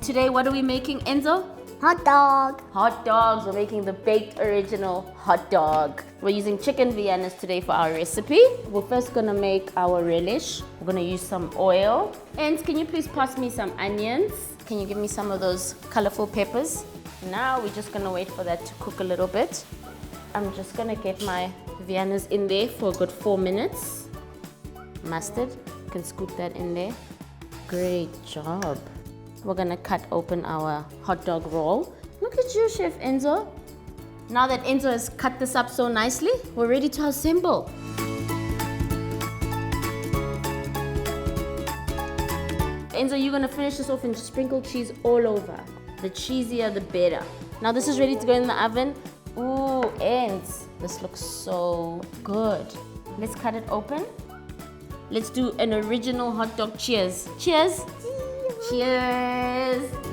Today, what are we making, Enzo? Hot dog. Hot dogs. We're making the baked original hot dog. We're using chicken Viennas today for our recipe. We're first gonna make our relish. We're gonna use some oil. And can you please pass me some onions? Can you give me some of those colorful peppers? Now we're just gonna wait for that to cook a little bit. I'm just gonna get my Viennas in there for a good 4 minutes. Mustard, you can scoop that in there. Great job. We're gonna cut open our hot dog roll. Look at you, Chef Enzo. Now that Enzo has cut this up so nicely, we're ready to assemble. Enzo, you're gonna finish this off and sprinkle cheese all over. The cheesier, the better. Now this is ready to go in the oven. Ooh, Enz, this looks so good. Let's cut it open. Let's do an original hot dog cheers. Cheers. Cheers.